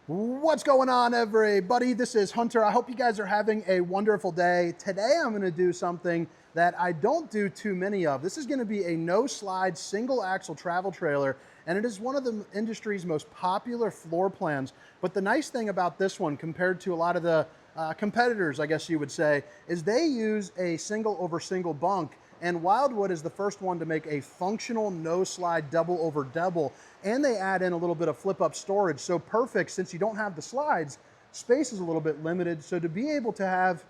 What's going on, everybody? This is Hunter. I hope you guys are having a wonderful day. Today I'm going to do something that I don't do too many of. This is going to be a no-slide single axle travel trailer, and it is one of the industry's most popular floor plans. But the nice thing about this one compared to a lot of the competitors, I guess you would say, is they use a single over single bunk. And Wildwood is the first one to make a functional no-slide double over double, and they add in a little bit of flip-up storage. So perfect, since you don't have the slides, space is a little bit limited. So to be able to have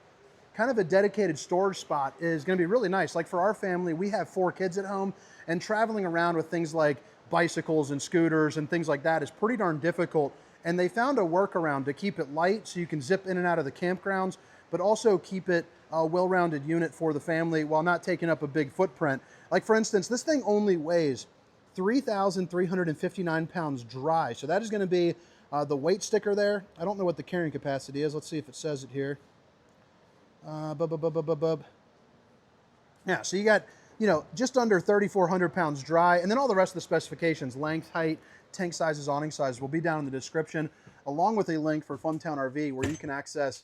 kind of a dedicated storage spot is going to be really nice. Like for our family, we have 4 kids at home, and traveling around with things like bicycles and scooters and things like that is pretty darn difficult. And they found a workaround to keep it light so you can zip in and out of the campgrounds, but also keep it a well-rounded unit for the family while not taking up a big footprint. Like for instance, this thing only weighs 3,359 pounds dry. So that is going to be the weight sticker there. I don't know what the carrying capacity is. Let's see if it says it here. Yeah, so you got, just under 3,400 pounds dry, and then all the rest of the specifications, length, height, tank sizes, awning sizes, will be down in the description, along with a link for Funtown RV where you can access,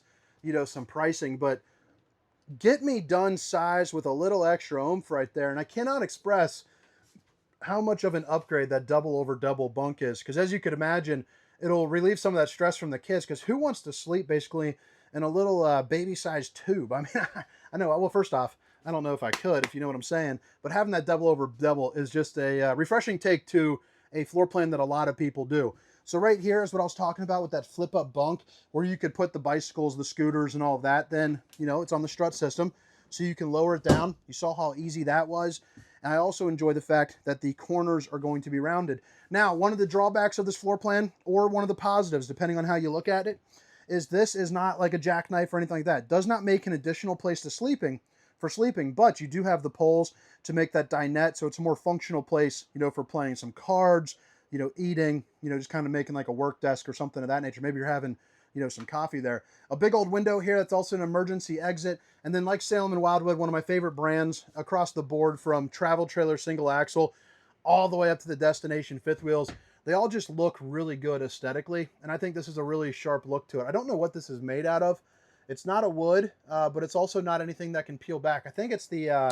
some pricing. But get me done size with a little extra oomph right there, and I cannot express how much of an upgrade that double over double bunk is, because as you could imagine, it'll relieve some of that stress from the kids, because who wants to sleep basically in a little baby-sized tube? I mean, I know, well, first off, I don't know if I could, if you know what I'm saying, but having that double over double is just a refreshing take to a floor plan that a lot of people do. So right here is what I was talking about with that flip-up bunk, where you could put the bicycles, the scooters, and all of that. Then, it's on the strut system, so you can lower it down. You saw how easy that was. And I also enjoy the fact that the corners are going to be rounded. Now, one of the drawbacks of this floor plan, or one of the positives, depending on how you look at it, is this is not like a jackknife or anything like that. It does not make an additional place to sleeping, but you do have the poles to make that dinette, so it's a more functional place, for playing some cards, eating, just kind of making like a work desk or something of that nature. Maybe you're having, some coffee there. A big old window here that's also an emergency exit. And then like Salem and Wildwood, one of my favorite brands across the board, from travel trailer single axle all the way up to the destination fifth wheels, they all just look really good aesthetically. And I think this is a really sharp look to it. I don't know what this is made out of. It's not a wood, but it's also not anything that can peel back. I think it's the, I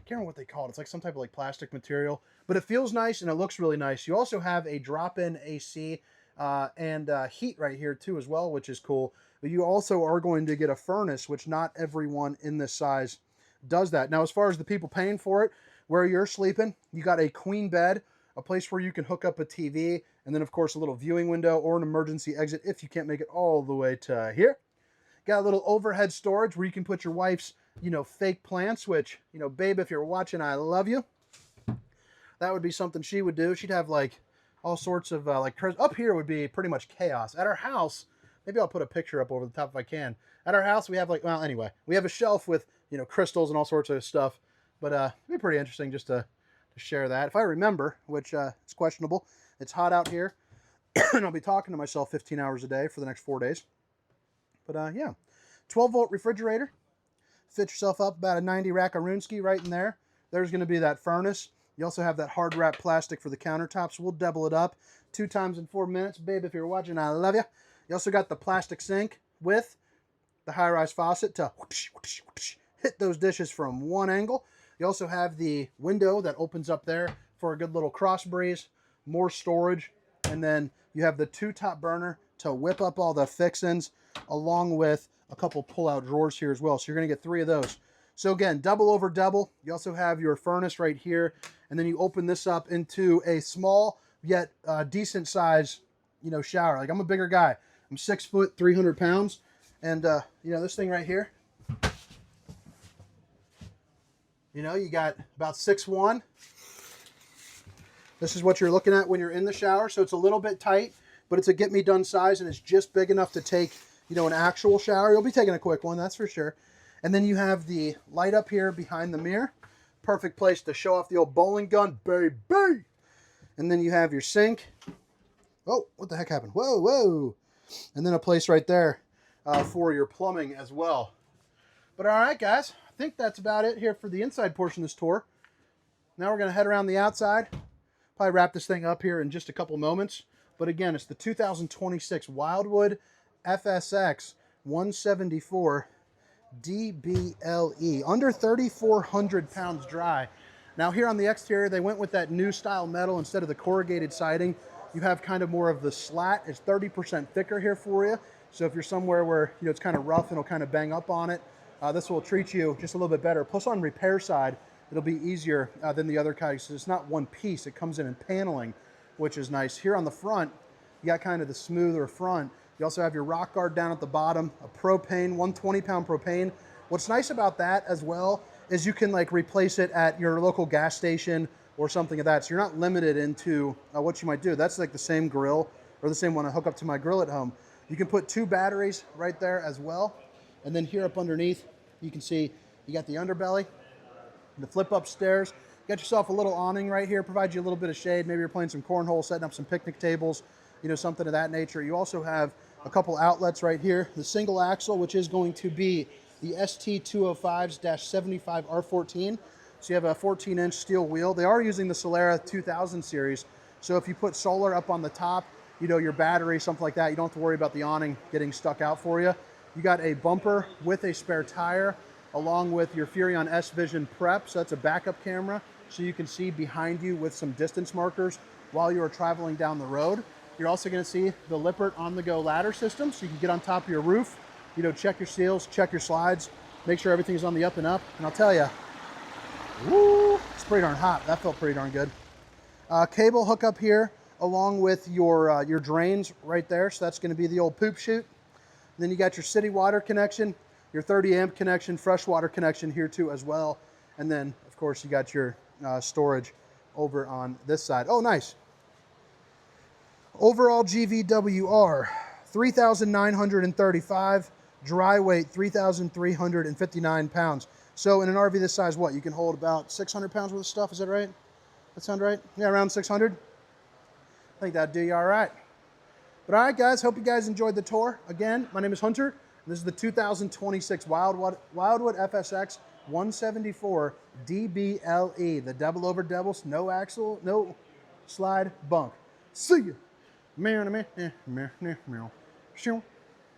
can't remember what they call it. It's like some type of like plastic material, but it feels nice and it looks really nice. You also have a drop-in AC and heat right here too as well, which is cool. But you also are going to get a furnace, which not everyone in this size does that. Now, as far as the people paying for it, where you're sleeping, you got a queen bed, a place where you can hook up a TV, and then of course a little viewing window or an emergency exit if you can't make it all the way to here. Got a little overhead storage where you can put your wife's, fake plants, which, babe, if you're watching, I love you. That would be something she would do. She'd have like all sorts of up here would be pretty much chaos. At our house, maybe I'll put a picture up over the top if I can. At our house, we have we have a shelf with, crystals and all sorts of stuff. But it'd be pretty interesting just to share that. If I remember, which it's questionable. It's hot out here, and I'll be talking to myself 15 hours a day for the next 4 days. But yeah, 12-volt refrigerator. Fit yourself up about a 90 Rackaroonski right in there. There's going to be that furnace. You also have that hard wrap plastic for the countertops. We'll double it up 2 times in 4 minutes. Babe, if you're watching, I love you. You also got the plastic sink with the high-rise faucet to hit those dishes from one angle. You also have the window that opens up there for a good little cross breeze, more storage, and then you have the 2 top burner to whip up all the fixins, along with a couple pull-out drawers here as well. So you're going to get 3 of those. So again, double over double. You also have your furnace right here, and then you open this up into a small yet decent size, shower. Like, I'm a bigger guy. I'm 6 foot, 300 pounds, and this thing right here. You got about 6'1". This is what you're looking at when you're in the shower. So it's a little bit tight, but it's a get me done size, and it's just big enough to take, an actual shower. You'll be taking a quick one, that's for sure. And then you have the light up here behind the mirror. Perfect place to show off the old bowling gun, baby. And then you have your sink. Oh, what the heck happened? Whoa, whoa. And then a place right there for your plumbing as well. But all right, guys, I think that's about it here for the inside portion of this tour. Now we're going to head around the outside. Probably wrap this thing up here in just a couple moments. But again, it's the 2026 Wildwood FSX 174 DBLE, under 3,400 pounds dry. Now here on the exterior, they went with that new style metal instead of the corrugated siding. You have kind of more of the slat. It's 30% thicker here for you. So if you're somewhere where it's kind of rough and it'll kind of bang up on it, this will treat you just a little bit better. Plus on repair side, it'll be easier than the other kinds. It's not one piece. It comes in paneling, which is nice. Here on the front, you got kind of the smoother front. You also have your rock guard down at the bottom, a propane, 120-pound propane. What's nice about that as well is you can like replace it at your local gas station or something of that. So you're not limited into what you might do. That's like the same grill or the same one I hook up to my grill at home. You can put 2 batteries right there as well. And then here up underneath, you can see you got the underbelly, the flip up stairs. You got yourself a little awning right here, provides you a little bit of shade. Maybe you're playing some cornhole, setting up some picnic tables, something of that nature. You also have a couple outlets right here. The single axle, which is going to be the ST205-75 R14. So you have a 14-inch steel wheel. They are using the Solera 2000 series. So if you put solar up on the top, your battery, something like that, you don't have to worry about the awning getting stuck out for you. You got a bumper with a spare tire, along with your Furrion S Vision Prep. So that's a backup camera, so you can see behind you with some distance markers while you are traveling down the road. You're also going to see the Lippert on-the-go ladder system, so you can get on top of your roof, check your seals, check your slides, make sure everything's on the up and up. And I'll tell you, woo, it's pretty darn hot. That felt pretty darn good. Cable hookup here, along with your drains right there. So that's going to be the old poop chute. And then you got your city water connection, your 30 amp connection, fresh water connection here too as well. And then of course you got your storage over on this side. Oh, nice. Overall GVWR, 3,935, dry weight, 3,359 pounds. So in an RV this size, what? You can hold about 600 pounds worth of stuff, is that right? That sound right? Yeah, around 600? I think that'd do you all right. But all right, guys, hope you guys enjoyed the tour. Again, my name is Hunter. This is the 2026 Wildwood FSX 174 DBLE, the double over doubles, no axle, no slide bunk. See ya. Meow, meow, meow, meow, meow.